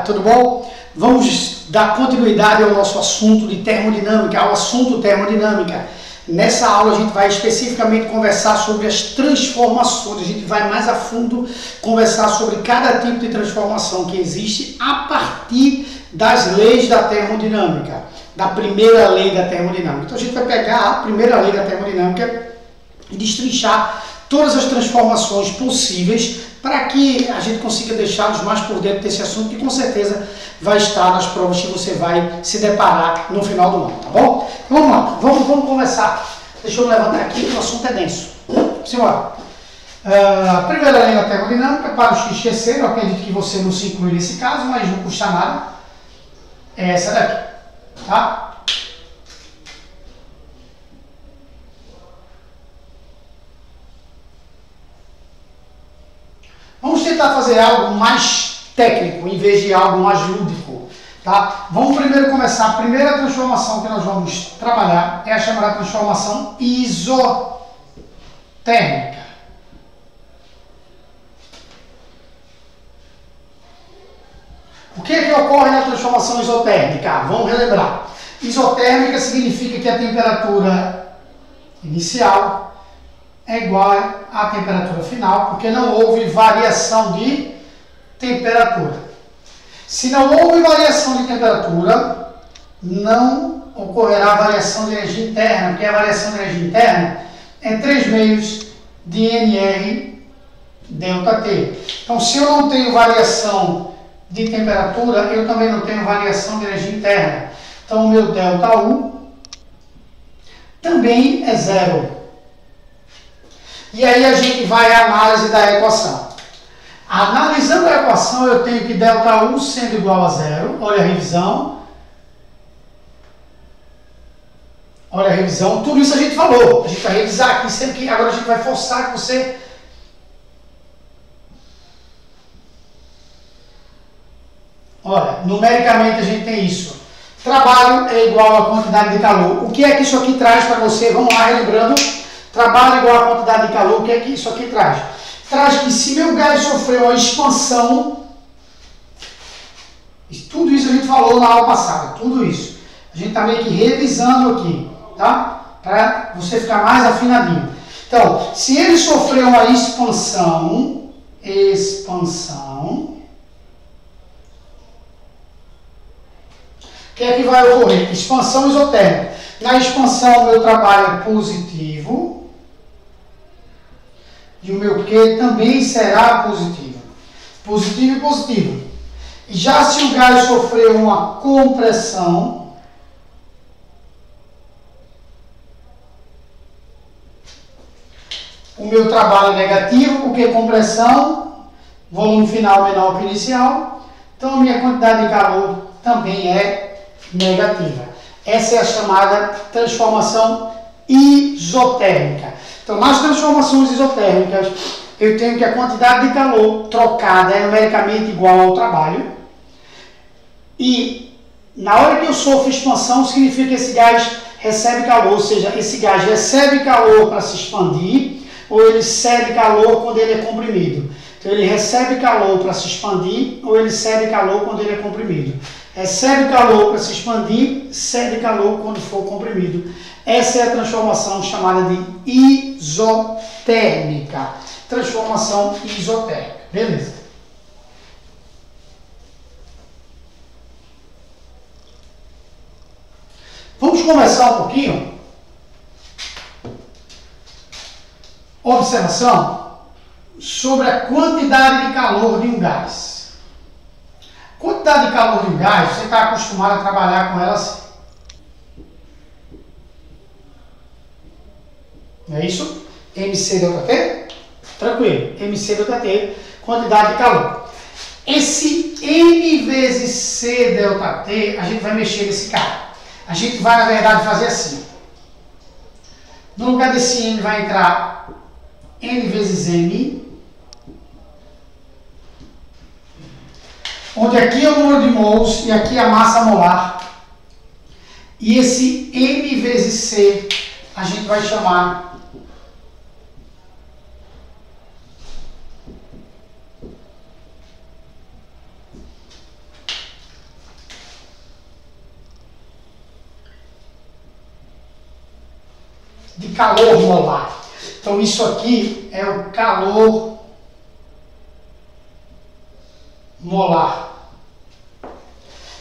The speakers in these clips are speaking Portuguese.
tudo bom? Vamos dar continuidade ao nosso assunto de termodinâmica, ao assunto termodinâmica. Nessa aula a gente vai especificamente conversar sobre as transformações, a gente vai mais a fundo conversar sobre cada tipo de transformação que existe a partir das leis da termodinâmica, da primeira lei da termodinâmica. Então a gente vai pegar a primeira lei da termodinâmica e destrinchar todas as transformações possíveis para que a gente consiga deixá-los mais por dentro desse assunto, que com certeza vai estar nas provas que você vai se deparar no final do ano, tá bom? Então, vamos lá, vamos conversar. Deixa eu levantar aqui, que o assunto é denso. Simbora. Primeira lei da termodinâmica, para os que esqueceram, eu acredito que você não se inclui nesse caso, mas não custa nada. É essa daqui, tá? Vamos tentar fazer algo mais técnico, em vez de algo mais lúdico, tá? Vamos primeiro começar. A primeira transformação que nós vamos trabalhar é a chamada transformação isotérmica. O que é que ocorre na transformação isotérmica? Vamos relembrar. Isotérmica significa que a temperatura inicial é igual à temperatura final, porque não houve variação de temperatura. Se não houve variação de temperatura, não ocorrerá variação de energia interna, porque a variação de energia interna é 3 meios de NR ΔT. Então, se eu não tenho variação de temperatura, eu também não tenho variação de energia interna. Então, o meu ΔU também é zero. E aí a gente vai à análise da equação. Analisando a equação, eu tenho que ΔU sendo igual a zero. Olha a revisão. Olha a revisão. Tudo isso a gente falou. A gente vai revisar aqui, sempre que agora a gente vai forçar que você... Olha, numericamente a gente tem isso. Trabalho é igual à quantidade de calor. O que é que isso aqui traz para você? Vamos lá, relembrando. Trabalho igual à quantidade de calor, o que é que isso aqui traz? Traz que se meu gás sofreu uma expansão, tudo isso a gente falou na aula passada, tudo isso. A gente está meio que revisando aqui, tá? Para você ficar mais afinadinho. Então, se ele sofreu uma expansão, o que é que vai ocorrer? Expansão isotérmica. Na expansão, meu trabalho é positivo. E o meu Q também será positivo. Positivo e positivo. E já se o gás sofreu uma compressão, o meu trabalho é negativo, porque compressão, volume final menor que inicial. Então a minha quantidade de calor também é negativa. Essa é a chamada transformação isotérmica. Então, nas transformações isotérmicas, eu tenho que a quantidade de calor trocada é numericamente igual ao trabalho. E, na hora que eu sofro expansão, significa que esse gás recebe calor, ou seja, esse gás recebe calor para se expandir, ou ele cede calor quando ele é comprimido. Então, ele recebe calor para se expandir, ou ele cede calor quando ele é comprimido. Recebe calor para se expandir, cede calor quando for comprimido. Essa é a transformação chamada de isotérmica. Transformação isotérmica. Beleza. Vamos conversar um pouquinho. Observação sobre a quantidade de calor de um gás. Quantidade de calor de um gás, você está acostumado a trabalhar com ela assim. Não é isso? MC ΔT? Tranquilo. MC ΔT, quantidade de calor. Esse M vezes C ΔT, a gente vai mexer nesse cara. A gente vai, na verdade, fazer assim. No lugar desse M vai entrar N vezes M, onde aqui é o número de mols e aqui é a massa molar. E esse M vezes C a gente vai chamar de calor molar. Então isso aqui é o calor molar.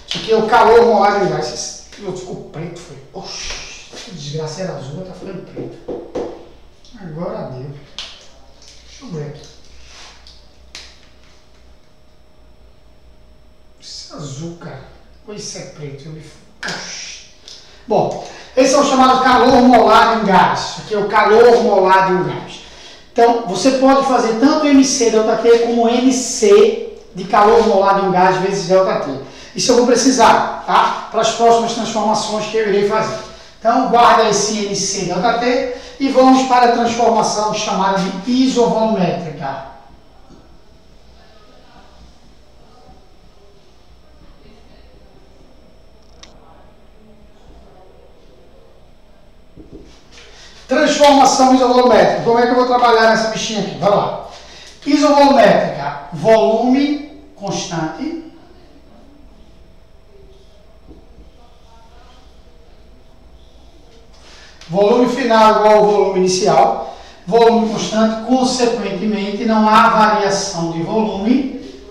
Isso aqui é o calor molar de um gás. Ficou preto, foi. Oxi, que desgraça, era azul, tá ficando preto. Agora deu. Deixa eu ver aqui. Isso é azul, cara. Ou isso é preto? Oxi. Bom, esse é o chamado calor molar de um gás. Isso aqui é o calor molar de um gás. Então, você pode fazer tanto MC ΔT como MC de calor molar de um gás vezes ΔT. Isso eu vou precisar, tá? Para as próximas transformações que eu irei fazer. Então, guarda esse MC ΔT e vamos para a transformação chamada de isovolumétrica. Transformação isovolumétrica. Como é que eu vou trabalhar nessa bichinha aqui? Vai lá. Isovolumétrica, volume constante. Volume final igual ao volume inicial. Volume constante, consequentemente, não há variação de volume.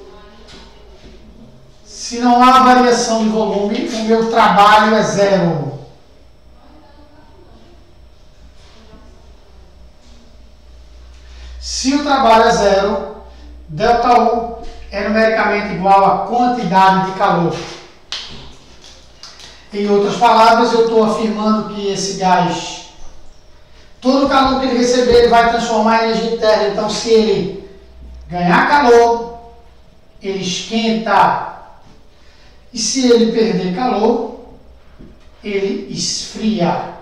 Se não há variação de volume, o meu trabalho é zero. Se o trabalho é zero, ΔU é numericamente igual à quantidade de calor. Em outras palavras, eu estou afirmando que esse gás, todo o calor que ele receber, ele vai transformar em energia interna. Então, se ele ganhar calor, ele esquenta. E se ele perder calor, ele esfria.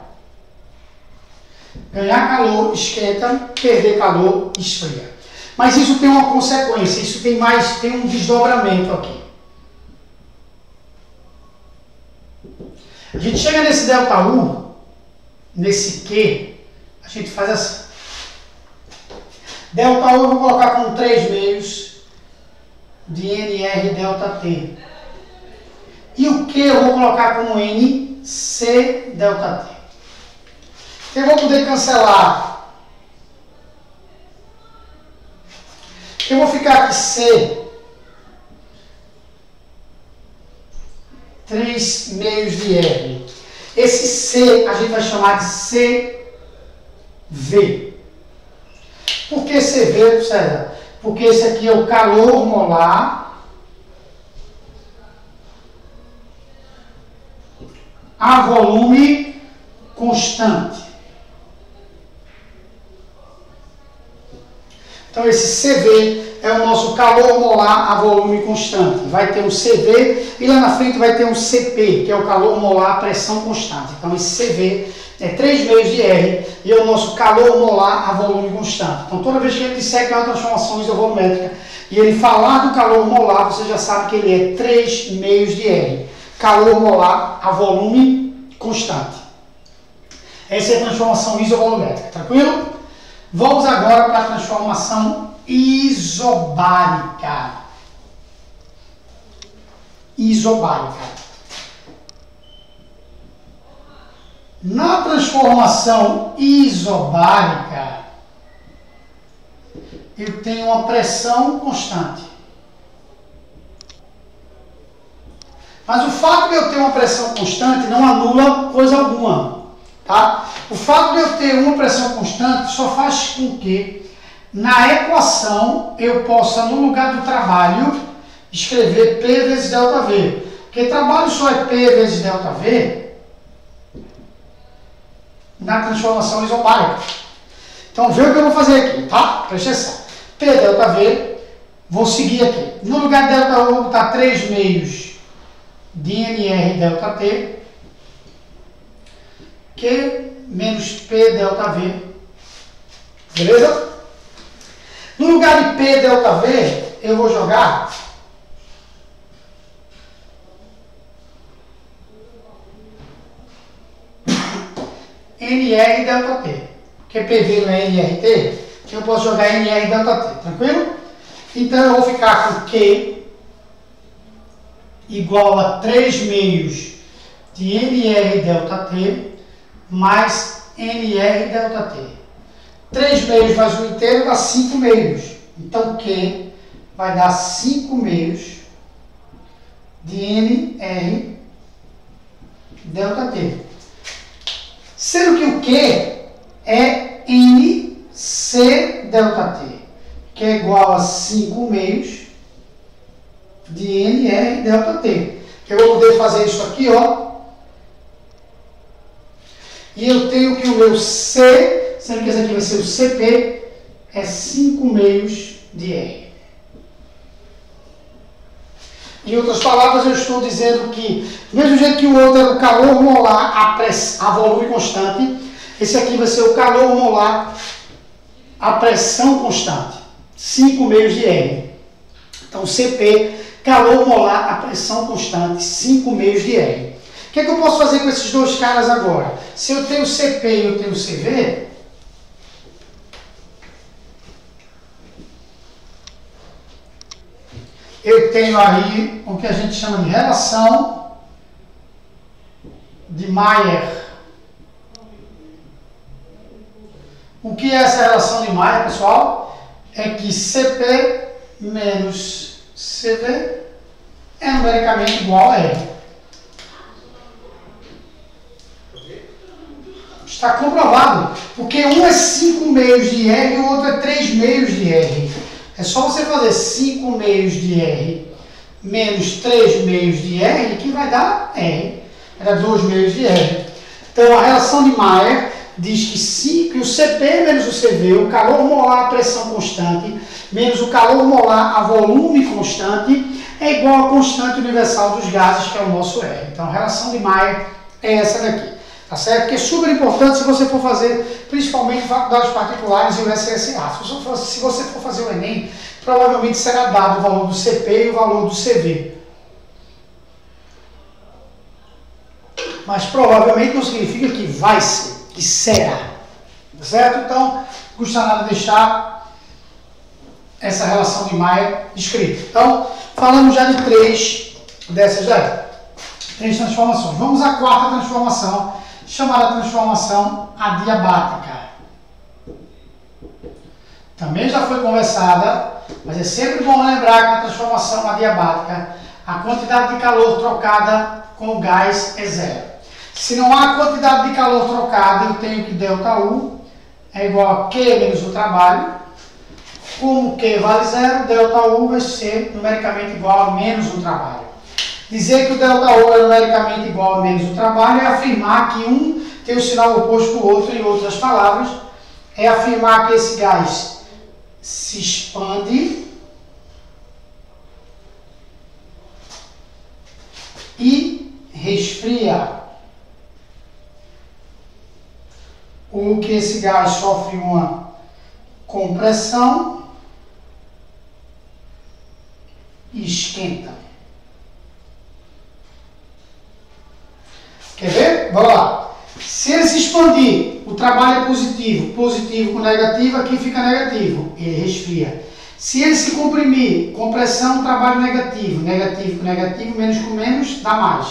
Ganhar calor, esquenta, perder calor, esfria. Mas isso tem uma consequência, isso tem um desdobramento aqui. A gente chega nesse ΔU, nesse Q, a gente faz assim. ΔU eu vou colocar com 3 meios de NR ΔT. E o Q eu vou colocar como NC ΔT. Eu vou poder cancelar. Eu vou ficar aqui C. 3 meios de R. Esse C a gente vai chamar de CV. Por que CV, César? Porque esse aqui é o calor molar a volume constante. Então esse CV é o nosso calor molar a volume constante. Vai ter um CV e lá na frente vai ter um CP, que é o calor molar a pressão constante. Então esse CV é 3 meios de R e é o nosso calor molar a volume constante. Então toda vez que ele disser que é uma transformação isovolumétrica e ele falar do calor molar, você já sabe que ele é 3 meios de R. Calor molar a volume constante. Essa é a transformação isovolumétrica, tranquilo? Vamos agora para a transformação isobárica. Isobárica. Na transformação isobárica, eu tenho uma pressão constante. Mas o fato de eu ter uma pressão constante não anula coisa alguma. Tá? O fato de eu ter uma pressão constante só faz com que na equação eu possa, no lugar do trabalho, escrever P vezes ΔV. Porque trabalho só é P vezes ΔV na transformação isobárica. Então vê o que eu vou fazer aqui, tá? Presta atenção. P ΔV, vou seguir aqui. No lugar de ΔU, eu vou botar 3 meios de NR ΔT. Q menos P ΔV. Beleza? No lugar de P ΔV, eu vou jogar NR ΔT. Porque PV não é NRT, eu posso jogar NR ΔT. Tranquilo? Então eu vou ficar com Q igual a 3 meios de NR ΔT mais NR ΔT. 3 meios mais 1 inteiro dá 5 meios. Então, Q vai dar 5 meios de NR ΔT. Sendo que o Q é NC ΔT, que é igual a 5 meios de NR ΔT. Eu vou poder fazer isso aqui, ó. E eu tenho que o meu C, sendo que esse aqui vai ser o CP, é 5 meios de R. Em outras palavras, eu estou dizendo que, do mesmo jeito que o outro era o calor molar a volume constante, esse aqui vai ser o calor molar a pressão constante. 5 meios de R. Então, CP, calor molar a pressão constante, 5 meios de R. O que é que eu posso fazer com esses dois caras agora? Se eu tenho CP e eu tenho CV, eu tenho aí o que a gente chama de relação de Mayer. O que é essa relação de Mayer, pessoal? É que CP menos CV é numericamente igual a R. Está comprovado, porque um é 5 meios de R e o outro é 3 meios de R. É só você fazer 5 meios de R menos 3 meios de R que vai dar R. Era 2 meios de R. Então a relação de Mayer diz que o CP menos o CV, o calor molar a pressão constante, menos o calor molar a volume constante, é igual à constante universal dos gases, que é o nosso R. Então a relação de Mayer é essa daqui. Tá certo? Que é super importante se você for fazer, principalmente faculdades particulares e o SSA. Se você for fazer o Enem, provavelmente será dado o valor do CP e o valor do CV. Mas provavelmente não significa que vai ser, que será. Tá certo? Então, não custa nada deixar essa relação de Mayer escrita. Então, falamos já de 3 dessas aí. 3 transformações. Vamos à quarta transformação, chamada transformação adiabática. Também já foi conversada, mas é sempre bom lembrar que na transformação adiabática a quantidade de calor trocada com o gás é zero. Se não há quantidade de calor trocada, eu tenho que ΔU é igual a Q menos o trabalho. Como Q vale zero, ΔU vai ser numericamente igual a menos o trabalho. Dizer que o ΔU é numericamente igual a menos o trabalho é afirmar que um tem o sinal oposto do outro, em outras palavras, é afirmar que esse gás se expande e resfria, ou que esse gás sofre uma compressão e esquenta. Quer ver? Vamos lá. Se ele se expandir, o trabalho é positivo. Positivo com negativo, aqui fica negativo. Ele resfria. Se ele se comprimir, compressão, trabalho negativo. Negativo com negativo, menos com menos, dá mais.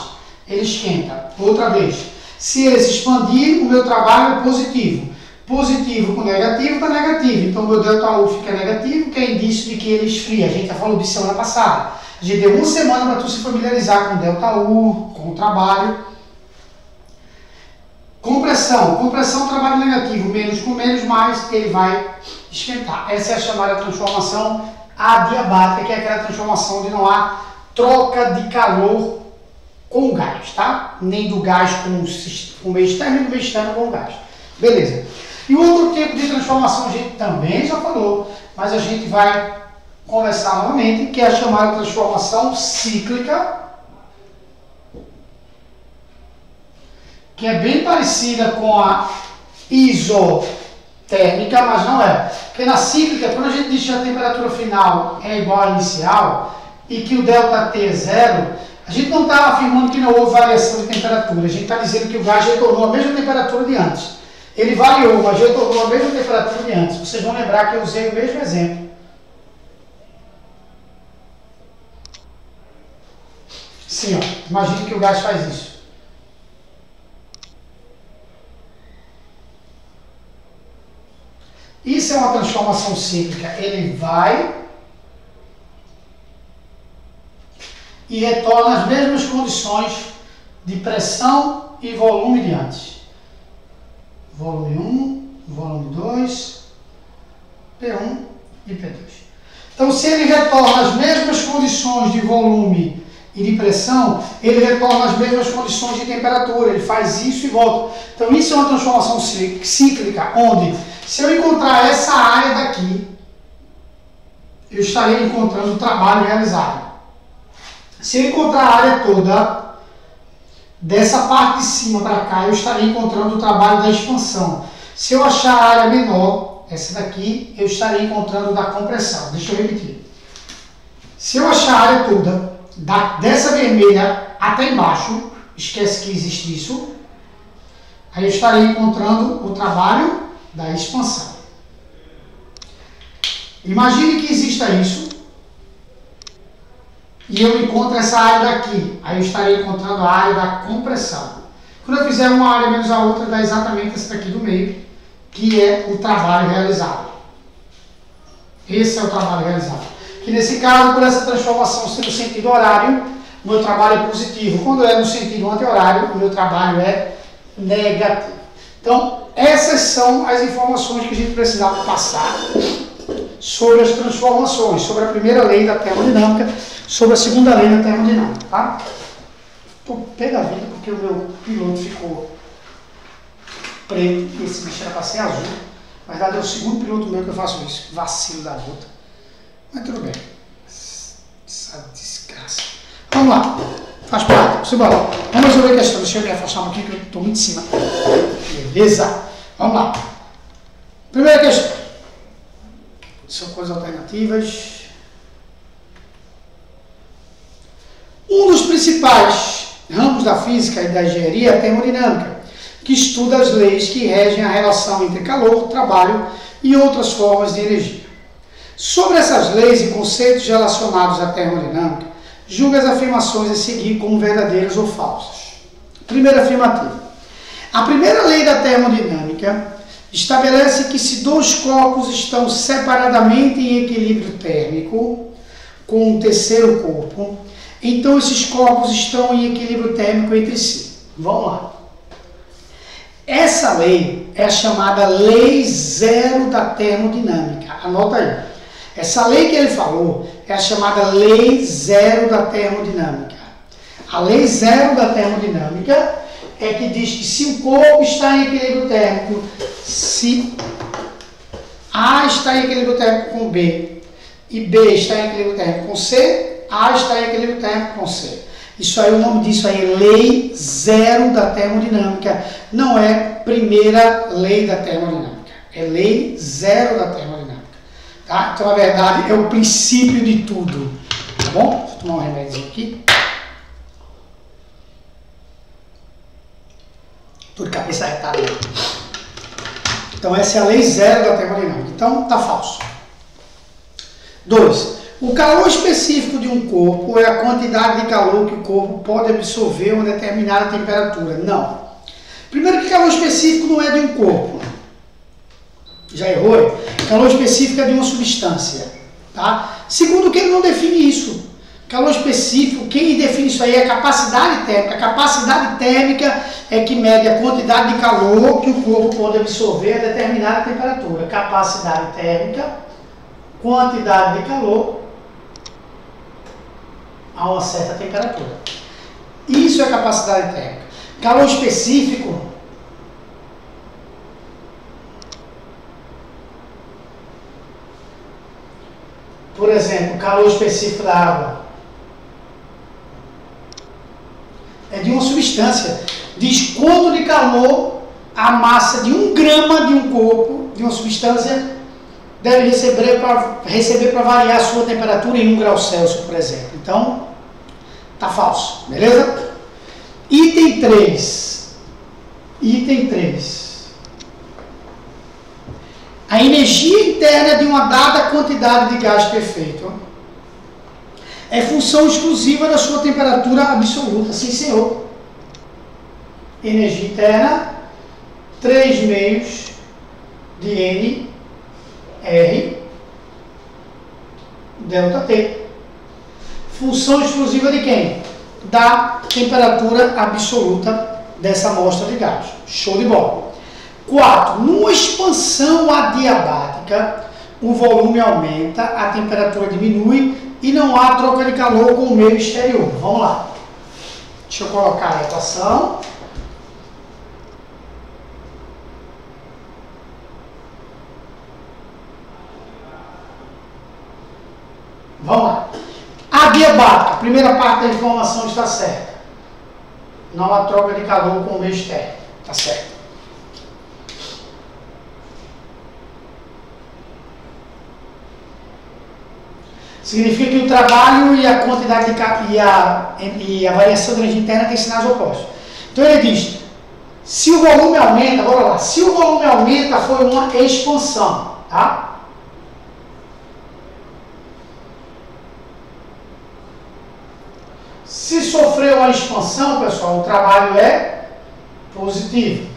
Ele esquenta. Outra vez. Se ele se expandir, o meu trabalho é positivo. Positivo com negativo, dá negativo. Então, o meu ΔU fica negativo, que é indício de que ele esfria. A gente já falou disso semana passada. A gente deu uma semana para tu se familiarizar com ΔU, com o trabalho. Compressão. Compressão, trabalho negativo. Menos com menos, mais ele vai esquentar. Essa é a chamada transformação adiabática, que é aquela transformação onde não há troca de calor com o gás, tá? Nem do gás com o meio externo, nem do meio externo com o gás. Beleza. E o outro tipo de transformação a gente também já falou, mas a gente vai conversar novamente, que é a chamada transformação cíclica, que é bem parecida com a isotérmica, mas não é. Porque na cíclica, quando a gente diz que a temperatura final é igual à inicial e que o ΔT é zero, a gente não está afirmando que não houve variação de temperatura. A gente está dizendo que o gás retornou a mesma temperatura de antes. Ele variou, mas retornou a mesma temperatura de antes. Vocês vão lembrar que eu usei o mesmo exemplo. Sim, ó. Imagine que o gás faz isso. Isso é uma transformação cíclica. Ele vai e retorna às mesmas condições de pressão e volume de antes. Volume 1, volume 2, P1 e P2. Então, se ele retorna às mesmas condições de volume e de pressão, ele retorna às mesmas condições de temperatura. Ele faz isso e volta. Então, isso é uma transformação cíclica, onde, se eu encontrar essa área daqui, eu estarei encontrando o trabalho realizado. Se eu encontrar a área toda, dessa parte de cima para cá, eu estarei encontrando o trabalho da expansão. Se eu achar a área menor, essa daqui, eu estarei encontrando da compressão. Deixa eu repetir. Se eu achar a área toda, dessa vermelha até embaixo, esquece que existe isso, aí eu estarei encontrando o trabalho da expansão. Imagine que exista isso, e eu encontro essa área daqui, aí eu estarei encontrando a área da compressão. Quando eu fizer uma área menos a outra, dá exatamente essa daqui do meio, que é o trabalho realizado. Esse é o trabalho realizado. Que nesse caso, por essa transformação ser no sentido horário, o meu trabalho é positivo. Quando é no sentido anti-horário, o meu trabalho é negativo. Então, essas são as informações que a gente precisava passar sobre as transformações, sobre a primeira lei da termodinâmica, sobre a segunda lei da termodinâmica, tá? Estou pé da vida porque o meu piloto ficou preto e esse bicho era para ser azul. Na verdade é o segundo piloto meu que eu faço isso, vacilo da gota. Mas tudo bem. Essa desgraça. Vamos lá, faz parte, simbora. Vamos resolver a questão, deixa eu me afastar um aqui que eu estou muito em cima. Beleza, vamos lá. Primeira questão. São coisas alternativas. Um dos principais ramos da física e da engenharia é a termodinâmica, que estuda as leis que regem a relação entre calor, trabalho e outras formas de energia. Sobre essas leis e conceitos relacionados à termodinâmica, julga as afirmações a seguir como verdadeiras ou falsas. Primeira afirmativa. A primeira lei da termodinâmica estabelece que se dois corpos estão separadamente em equilíbrio térmico com um terceiro corpo, então esses corpos estão em equilíbrio térmico entre si. Vamos lá. Essa lei é a chamada Lei Zero da Termodinâmica. Anota aí. Essa lei que ele falou é a chamada Lei Zero da Termodinâmica. A Lei Zero da Termodinâmica é que diz que se o corpo está em equilíbrio térmico, se A está em equilíbrio térmico com B e B está em equilíbrio térmico com C, A está em equilíbrio térmico com C. Isso aí, o nome disso aí é Lei Zero da Termodinâmica. Não é primeira lei da termodinâmica. É Lei Zero da Termodinâmica. Tá? Então, na verdade, é o princípio de tudo. Tá bom? Deixa eu tomar um remédio aqui. Tô de cabeça retada. Então, essa é a Lei Zero da Termodinâmica. Então, tá falso. 2. O calor específico de um corpo é a quantidade de calor que o corpo pode absorver a uma determinada temperatura. Não. Primeiro que calor específico não é de um corpo. Já errou? Calor específico é de uma substância. Tá? Segundo que ele não define isso. Calor específico, quem define isso aí é a capacidade térmica. A capacidade térmica é que mede a quantidade de calor que o corpo pode absorver a determinada temperatura. Capacidade térmica, quantidade de calor a uma certa temperatura. Isso é capacidade térmica. Calor específico por exemplo, calor específico da água é de uma substância. Diz quanto de calor a massa de 1 grama de um corpo, de uma substância, deve receber para variar a sua temperatura em 1 grau Celsius, por exemplo. Então, tá falso, beleza? Item 3. Item 3. A energia interna de uma dada quantidade de gás perfeito é função exclusiva da sua temperatura absoluta. Sim, senhor. Energia interna, 3 meios de N R ΔT. Função exclusiva de quem? Da temperatura absoluta dessa amostra de gás. Show de bola. 4. Numa expansão adiabática, o volume aumenta, a temperatura diminui e não há troca de calor com o meio exterior. Vamos lá. Deixa eu colocar a equação. Vamos lá. Adiabática, a primeira parte da informação está certa. Não há troca de calor com o meio externo. Está certo. Significa que o trabalho e a quantidade e a variação de energia interna têm sinais opostos. Então ele diz, se o volume aumenta, bora lá, se o volume aumenta foi uma expansão, tá? Se sofreu uma expansão, pessoal, o trabalho é positivo.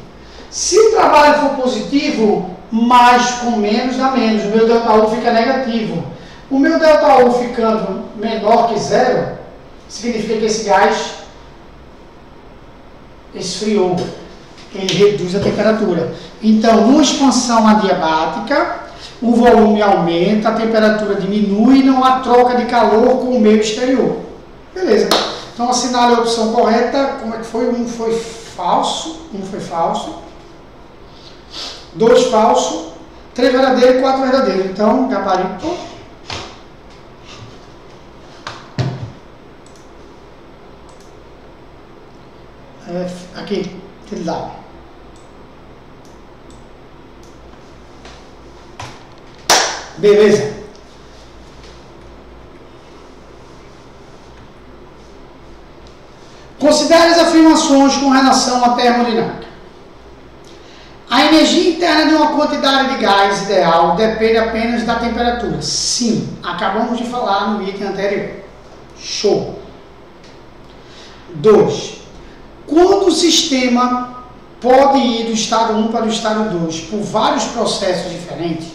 Se o trabalho for positivo, mais com menos dá menos, o meu ΔU fica negativo. O meu ΔU ficando menor que zero, significa que esse gás esfriou. Ele reduz a temperatura. Então, numa expansão adiabática, o volume aumenta, a temperatura diminui e não há troca de calor com o meio exterior. Beleza. Então, assinale a opção correta. Como é que foi? Um foi falso. 2 falso. 3 verdadeiro e 4 verdadeiro. Então, gabarito. Aqui, utilidade. Beleza. Considere as afirmações com relação à termodinâmica. A energia interna de uma quantidade de gás ideal depende apenas da temperatura. Sim, acabamos de falar no item anterior. Show. 2. Quando o sistema pode ir do estado 1 para o estado 2 por vários processos diferentes,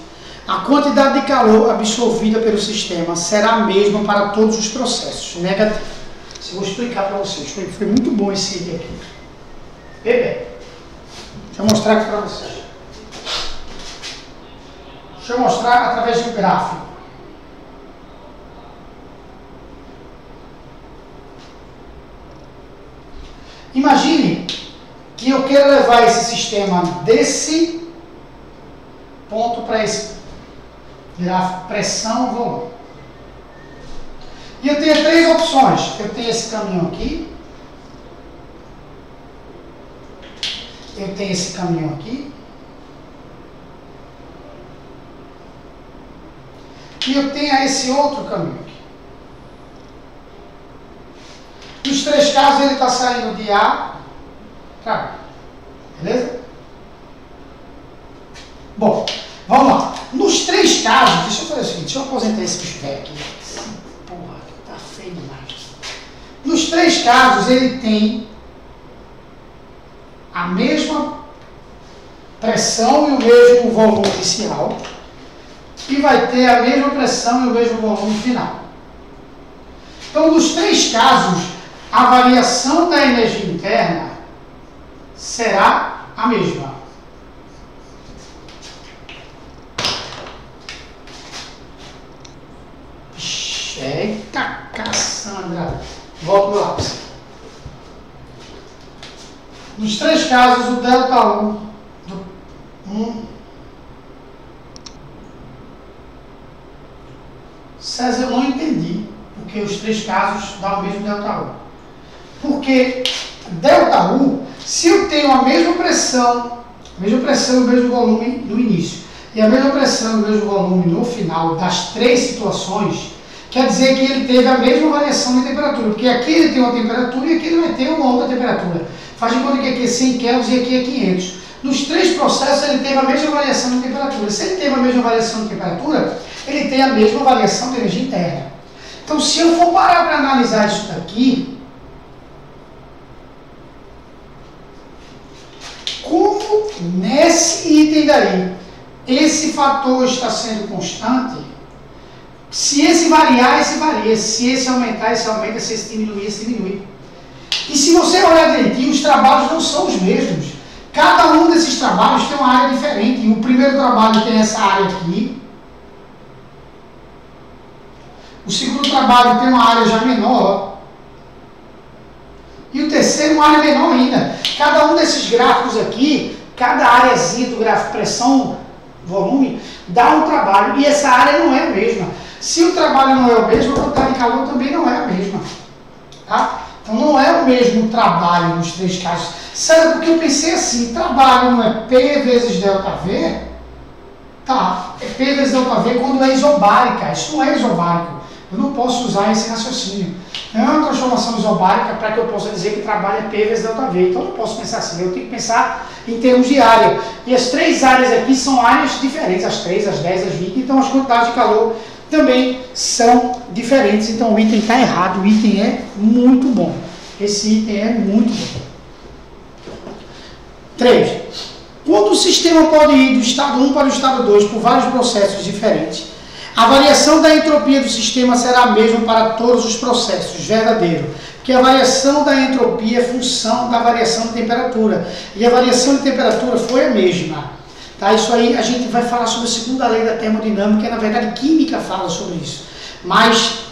a quantidade de calor absorvida pelo sistema será a mesma para todos os processos. Negativo. Eu vou explicar para vocês. Foi muito bom esse item aqui. Deixa eu mostrar aqui para vocês. Deixa eu mostrar através de um gráfico. Imagine que eu quero levar esse sistema desse ponto para esse gráfico, pressão, volume. E eu tenho 3 opções. Eu tenho esse caminho aqui. Eu tenho esse caminho aqui. E eu tenho esse outro caminho aqui. Nos 3 casos ele está saindo de A para B. Beleza? Bom, vamos lá. Nos 3 casos, deixa eu fazer o seguinte, deixa eu aposentar esse bicho velho aqui. Porra, tá feio demais. Nos 3 casos ele tem a mesma pressão e o mesmo volume inicial. E vai ter a mesma pressão e o mesmo volume final. Então, nos 3 casos, a variação da energia interna será a mesma. Eita, Cassandra! Volta no lápis. Nos 3 casos, o ΔU do 1... César, eu não entendi porque os 3 casos dão o mesmo ΔU. Porque ΔU, se eu tenho a mesma pressão e o mesmo volume no início, e a mesma pressão e o mesmo volume no final das 3 situações, quer dizer que ele teve a mesma variação de temperatura, porque aqui ele tem uma temperatura e aqui ele vai ter uma outra temperatura. Faz de conta que aqui é 100 kelvins e aqui é 500. Nos 3 processos ele teve a mesma variação de temperatura. Se ele teve a mesma variação de temperatura, ele tem a mesma variação de energia interna. Então, se eu for parar para analisar isso daqui, como nesse item daí esse fator está sendo constante, se esse variar, esse varia. Se esse aumentar, esse aumenta. Se esse diminuir, esse diminui. E se você olhar direitinho, os trabalhos não são os mesmos. Cada um desses trabalhos tem uma área diferente. O primeiro trabalho tem essa área aqui. O segundo trabalho tem uma área já menor. E o terceiro uma área menor ainda. Cada um desses gráficos aqui, cada áreazinha do gráfico pressão, volume, dá um trabalho. E essa área não é a mesma. Se o trabalho não é o mesmo, a quantidade de calor também não é a mesma. Tá? Então não é o mesmo trabalho nos três casos. Sabe porque eu pensei assim, trabalho não é P vezes ΔV? Tá, é P vezes ΔV quando é isobárica. Isso não é isobárico. Eu não posso usar esse raciocínio. Não é uma transformação isobárica para que eu possa dizer que trabalho é P vezes ΔV. Então eu não posso pensar assim. Eu tenho que pensar em termos de área. E as três áreas aqui são áreas diferentes. As 3, as 10, as 20. Então as quantidades de calor também são diferentes. Então o item está errado. O item é muito bom. Esse item é muito bom. 3. Quando o sistema pode ir do estado 1 para o estado 2 por vários processos diferentes, a variação da entropia do sistema será a mesma para todos os processos. Verdadeiro. Porque a variação da entropia é função da variação de temperatura. E a variação de temperatura foi a mesma. Tá? Isso aí a gente vai falar sobre a segunda lei da termodinâmica, na verdade química fala sobre isso. Mas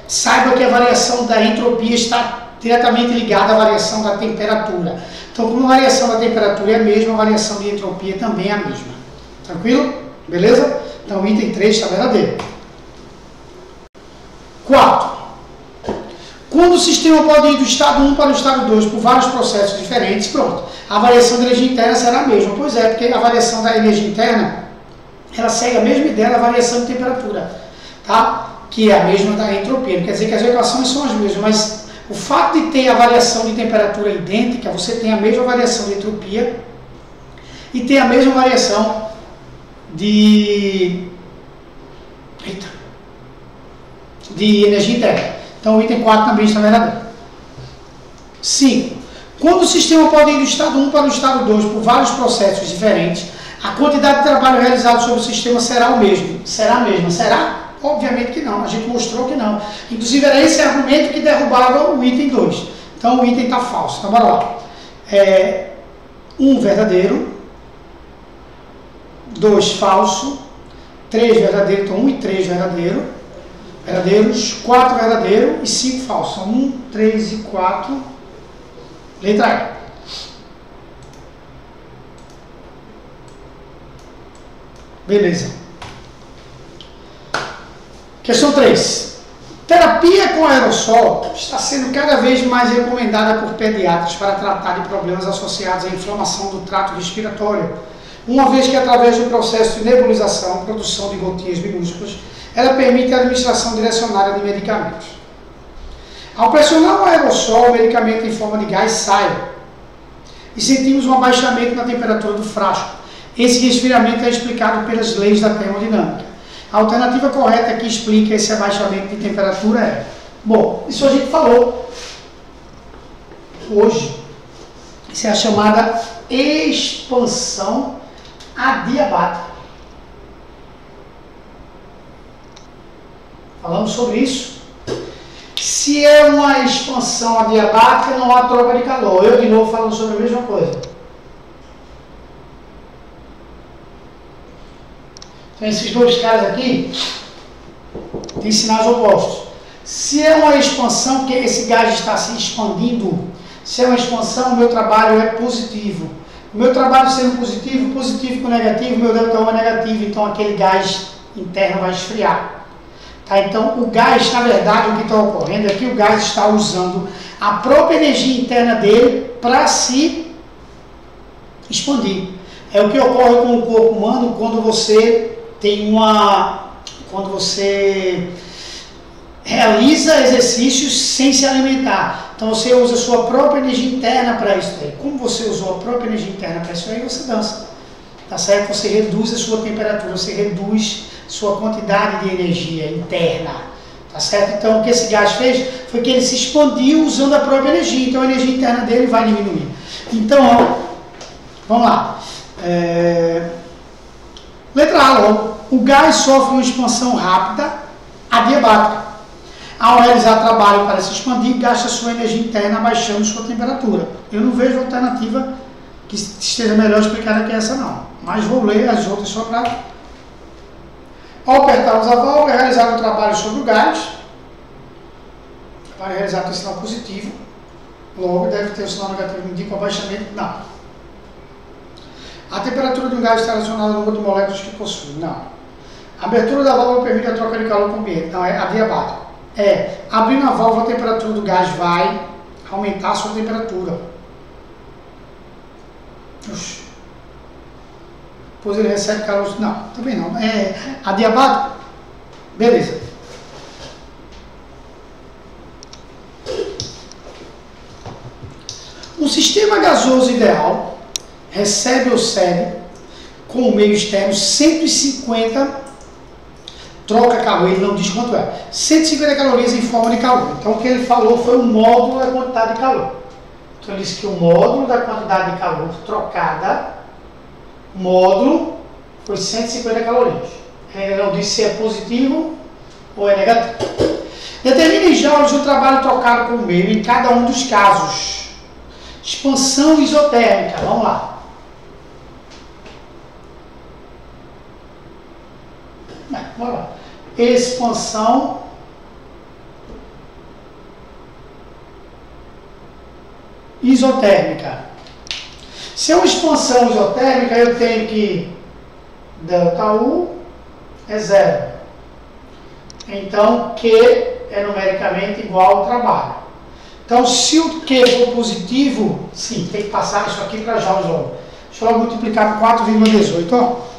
saiba que a variação da entropia está diretamente ligada à variação da temperatura. Então, como a variação da temperatura é a mesma, a variação de entropia também é a mesma. Tranquilo? Beleza? Então, o item 3 está verdadeiro. 4. Quando o sistema pode ir do estado 1 para o estado 2 por vários processos diferentes, pronto. A variação da energia interna será a mesma. Pois é, porque a variação da energia interna, ela segue a mesma ideia da variação de temperatura, tá? Que é a mesma da entropia. Não quer dizer que as equações são as mesmas, mas o fato de ter a variação de temperatura idêntica, você tem a mesma variação de entropia e tem a mesma variação de energia interna. Então o item 4 também está verdadeiro. 5. Quando o sistema pode ir do estado 1 para o estado 2 por vários processos diferentes, a quantidade de trabalho realizado sobre o sistema será o mesmo. Será a mesma? Será? Obviamente que não, a gente mostrou que não. Inclusive era esse argumento que derrubava o item 2. Então o item está falso. Então bora lá. 1 verdadeiro, 2 falso, 3 verdadeiro, então 1 e 3 verdadeiros, 4 verdadeiro e 5 falso. São 1, 3 e 4. Letra E. Beleza. Questão 3. Terapia com aerossol está sendo cada vez mais recomendada por pediatras para tratar de problemas associados à inflamação do trato respiratório, uma vez que através do processo de nebulização, produção de gotinhas minúsculas, ela permite a administração direcionada de medicamentos. Ao pressionar o aerossol, o medicamento em forma de gás sai e sentimos um abaixamento na temperatura do frasco. Esse resfriamento é explicado pelas leis da termodinâmica. A alternativa correta que explica esse abaixamento de temperatura é... Bom, isso a gente falou hoje. Isso é a chamada expansão adiabática. Falamos sobre isso. Se é uma expansão adiabática, não há troca de calor. Eu de novo falando sobre a mesma coisa. Então esses dois caras aqui têm sinais opostos. Se é uma expansão, porque esse gás está se expandindo, se é uma expansão, o meu trabalho é positivo. O meu trabalho sendo positivo, positivo com negativo, meu delta é negativo, então aquele gás interno vai esfriar. Tá? Então o gás, na verdade, o que está ocorrendo é que o gás está usando a própria energia interna dele para se expandir. É o que ocorre com o corpo humano quando você quando você realiza exercícios sem se alimentar. Então você usa a sua própria energia interna para isso aí. Como você usou a própria energia interna para isso aí, você dança. Tá certo? Você reduz a sua temperatura, você reduz sua quantidade de energia interna. Tá certo? Então o que esse gás fez foi que ele se expandiu usando a própria energia. Então a energia interna dele vai diminuir. Então, vamos lá. Letra A logo. O gás sofre uma expansão rápida adiabática. Ao realizar trabalho para se expandir, gasta sua energia interna abaixando sua temperatura. Eu não vejo alternativa que esteja melhor explicada que essa não. Mas vou ler as outras só para... Ao apertarmos a válvula, realizar um trabalho sobre o gás. Para realizar com sinal positivo. Logo, deve ter o sinal negativo, indica o abaixamento. Não. A temperatura de um gás está relacionada ao número de moléculas que possui. Não. A abertura da válvula permite a troca de calor com o ambiente. Não, é adiabático. Abrindo a válvula, a temperatura do gás vai aumentar a sua temperatura. Oxi. Depois ele recebe calor. Não, também não. É adiabático? Beleza. Um sistema gasoso ideal recebe ou cede com o meio externo 150, troca calor, ele não diz quanto é, 150 calorias em forma de calor. Então o que ele falou foi o módulo da quantidade de calor. Então ele disse que o módulo da quantidade de calor trocada, módulo, foi 150 calorias. Ele não disse se é positivo ou é negativo. Determine em joules o trabalho trocado com o meio em cada um dos casos. Expansão isotérmica, vamos lá. Bora lá. Expansão isotérmica. Se é uma expansão isotérmica, eu tenho que ΔU é zero. Então, Q é numericamente igual ao trabalho. Então, se o Q for positivo, sim, tem que passar isso aqui para joules logo. Deixa eu logo multiplicar por 4,18, ó.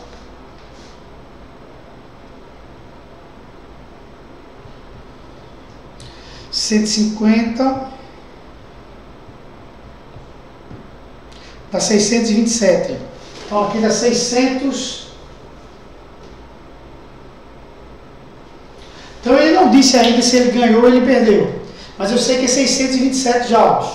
(150) dá 627. Então, aqui dá 600. Então, ele não disse ainda se ele ganhou ou ele perdeu. Mas eu sei que é 627 joules,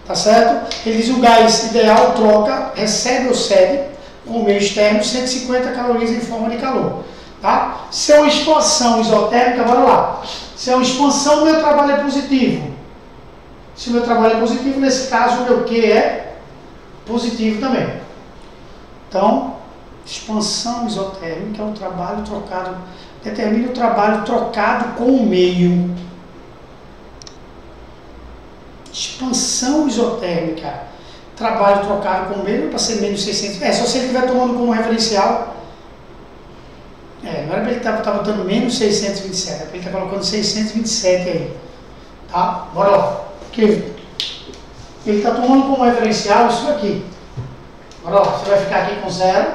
tá certo? Ele diz o gás ideal troca, recebe ou cede com o meio externo 150 calorias em forma de calor, tá? Se é uma expansão isotérmica, bora lá. Se é uma expansão, o meu trabalho é positivo. Se o meu trabalho é positivo, nesse caso o meu Q é positivo também. Então, expansão isotérmica é o trabalho trocado, determina o trabalho trocado com o meio. Expansão isotérmica, trabalho trocado com o meio para ser menos 600. Só se ele estiver tomando como referencial. Não era para ele estar botando menos 627, é para ele estar colocando 627 aí. Tá? Bora lá. Porque ele está tomando como referencial isso aqui. Bora lá, você vai ficar aqui com zero.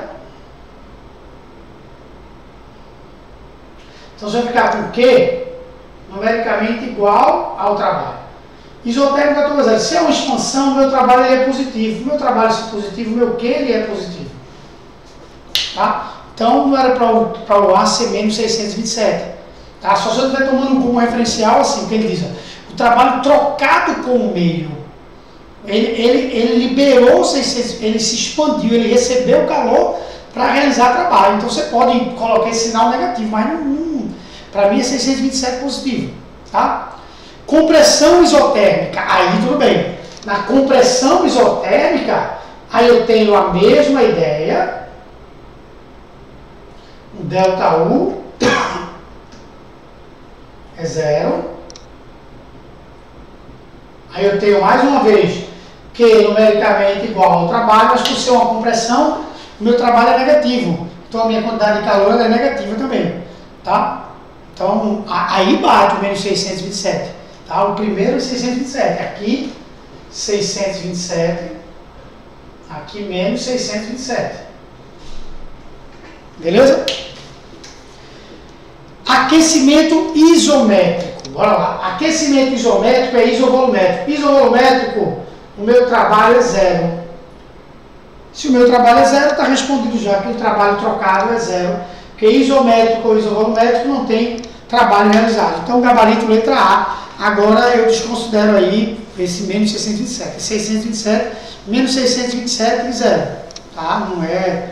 Então você vai ficar com Q numericamente igual ao trabalho. Isotérmico eu estou dizendo, se é uma expansão, o meu trabalho ele é positivo. O meu trabalho se positivo, o meu Q ele é positivo. Tá? Então não era para o A ser menos 627. Tá? Só se eu estiver tomando como referencial, assim, que ele diz, ó, o trabalho trocado com o meio. Ele liberou 600, ele se expandiu, ele recebeu calor para realizar trabalho. Então você pode colocar esse sinal negativo, mas para mim é 627 positivo. Tá? Compressão isotérmica, aí tudo bem. Na compressão isotérmica, aí eu tenho a mesma ideia, o ΔU é zero. Aí eu tenho mais uma vez Q numericamente igual ao trabalho, mas por ser uma compressão, o meu trabalho é negativo. Então a minha quantidade de calor é negativa também. Tá? Então aí bate o menos 627. Tá? O primeiro é 627. Aqui 627. Aqui menos 627. Beleza? Aquecimento isométrico. Bora lá. Aquecimento isométrico é isovolumétrico. Isovolumétrico, o meu trabalho é zero. Se o meu trabalho é zero, está respondido já que o trabalho trocado é zero. Porque isométrico ou isovolumétrico não tem trabalho realizado. Então, gabarito letra A. Agora eu desconsidero aí esse menos 627. 627 menos 627 e zero. Tá? Não é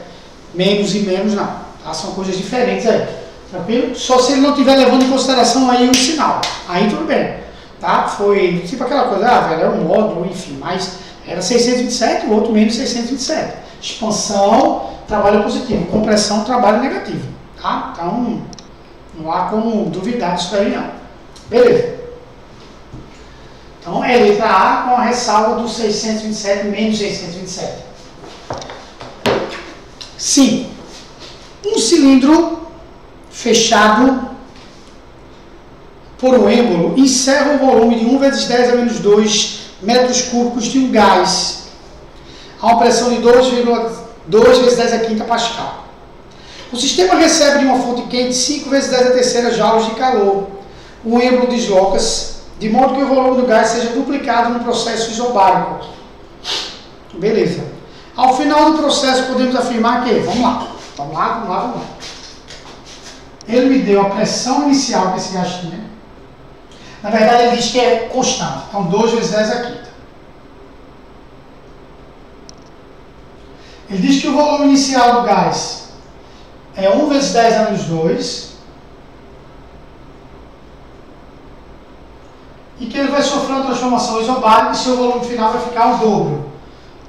menos e menos, não. Tá? São coisas diferentes aí. Tranquilo? Só se ele não estiver levando em consideração aí o sinal. Aí tudo bem. Tá? Foi tipo aquela coisa, velho, era um módulo, enfim, mas era 627, o outro menos 627. Expansão, trabalho positivo. Compressão, trabalho negativo. Tá? Então, não há como duvidar disso daí, não. Beleza. Então, é letra A com a ressalva do 627 menos 627. 5. Um cilindro fechado por um êmbolo encerra o volume de 1 vezes 10 a menos 2 metros cúbicos de um gás a uma pressão de 2,2 vezes 10 a quinta pascal. O sistema recebe de uma fonte quente 5 vezes 10 a terceira joules de calor. O êmbolo desloca-se de modo que o volume do gás seja duplicado no processo isobárico. Beleza. Ao final do processo podemos afirmar que, vamos lá. Ele me deu a pressão inicial que esse gás tinha. Na verdade, ele diz que é constante. Então, 2 vezes 10 a quinta. Ele diz que o volume inicial do gás é 1 vezes 10 a menos 2. E que ele vai sofrer uma transformação isobárica e seu volume final vai ficar o dobro.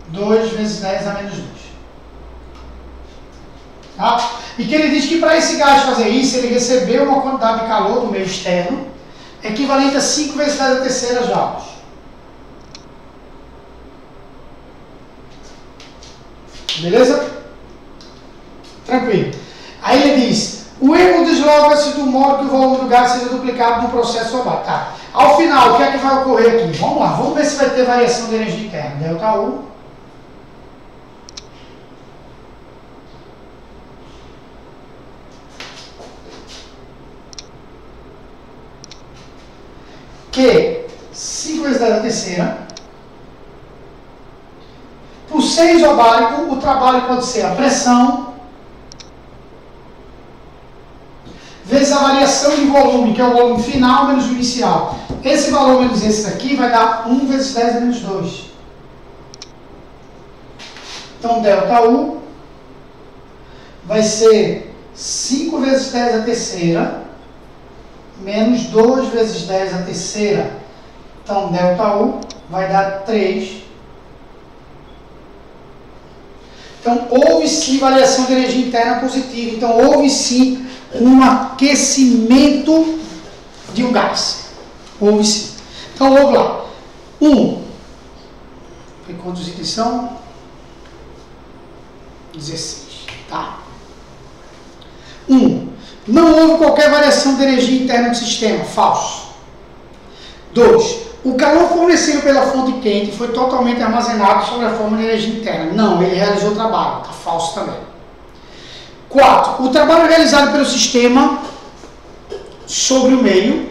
2 vezes 10 a menos 2. Tá? E que ele diz que para esse gás fazer isso, ele recebeu uma quantidade de calor do meio externo equivalente a 5 vezes 10 a terceira joules. Beleza? Tranquilo. Aí ele diz, o êmbolo desloca-se do modo que o volume do gás seja duplicado no processo isobárico. Tá. Ao final, o que é que vai ocorrer aqui? Vamos lá, vamos ver se vai ter variação de energia interna. Delta U. Que 5 vezes 10 a terceira. Por ser isobárico, o trabalho pode ser a pressão vezes a variação de volume, que é o volume final menos o inicial. Esse valor menos esse daqui vai dar 1 vezes 10 menos 2. Então, delta U vai ser 5 vezes 10 a terceira menos 2 vezes 10 a terceira. Então, delta U vai dar 3. Então, houve sim variação de energia interna positiva. Então, houve sim um aquecimento de um gás. Houve sim. Então, vamos lá. 1. Quantos itens são? 16. Tá? 1. Não houve qualquer variação de energia interna do sistema. Falso. 2. O calor fornecido pela fonte quente foi totalmente armazenado sob a forma de energia interna. Não, ele realizou o trabalho. Está falso também. 4. O trabalho realizado pelo sistema sobre o meio,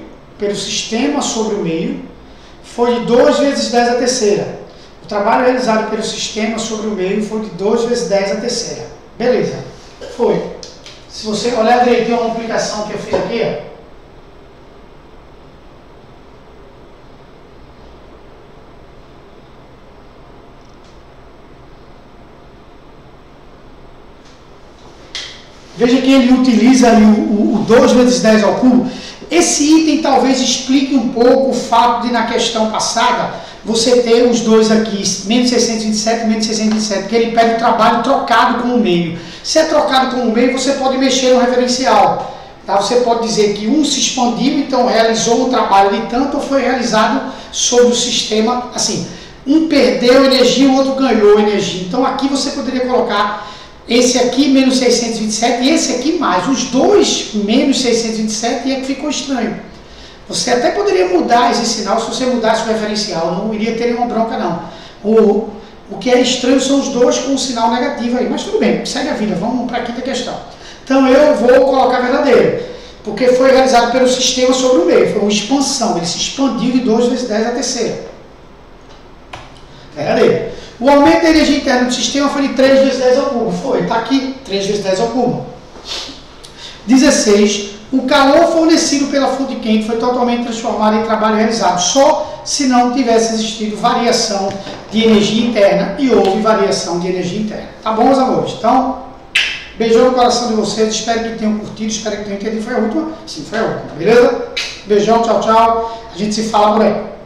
foi de 2 vezes 10 a terceira. O trabalho realizado pelo sistema sobre o meio foi de 2 vezes 10 a terceira. Beleza. Foi. Se você olhar direitinho a multiplicação que eu fiz aqui, ó. Veja que ele utiliza ali o 2 vezes 10 ao cubo. Esse item talvez explique um pouco o fato de na questão passada você ter os dois aqui, menos 627 e menos 627, porque ele pede o trabalho trocado com o meio. Se é trocado com o meio, você pode mexer no referencial. Tá? Você pode dizer que um se expandiu, então realizou o trabalho de tanto, ou foi realizado sobre o sistema, assim, um perdeu energia, o outro ganhou energia. Então aqui você poderia colocar esse aqui menos 627 e esse aqui mais. Os dois menos 627 e é que ficou estranho. Você até poderia mudar esse sinal se você mudasse o referencial. Não iria ter nenhuma bronca não. O que é estranho são os dois com um sinal negativo aí. Mas tudo bem, segue a vida. Vamos para a quinta questão. Então eu vou colocar verdadeiro. Porque foi realizado pelo sistema sobre o meio. Foi uma expansão. Ele se expandiu de 2 vezes 10 a terceira. Verdadeiro. O aumento da energia interna do sistema foi de 3 vezes 10 ao cubo. Foi, está aqui, 3 vezes 10 ao cubo. 16. O calor fornecido pela fonte quente foi totalmente transformado em trabalho realizado, só se não tivesse existido variação de energia interna, e houve variação de energia interna. Tá bom, meus amores? Então, Beijão no coração de vocês, espero que tenham curtido, espero que tenham entendido. Foi a última? Sim, foi a última, beleza? Beijão, tchau, tchau. A gente se fala por aí.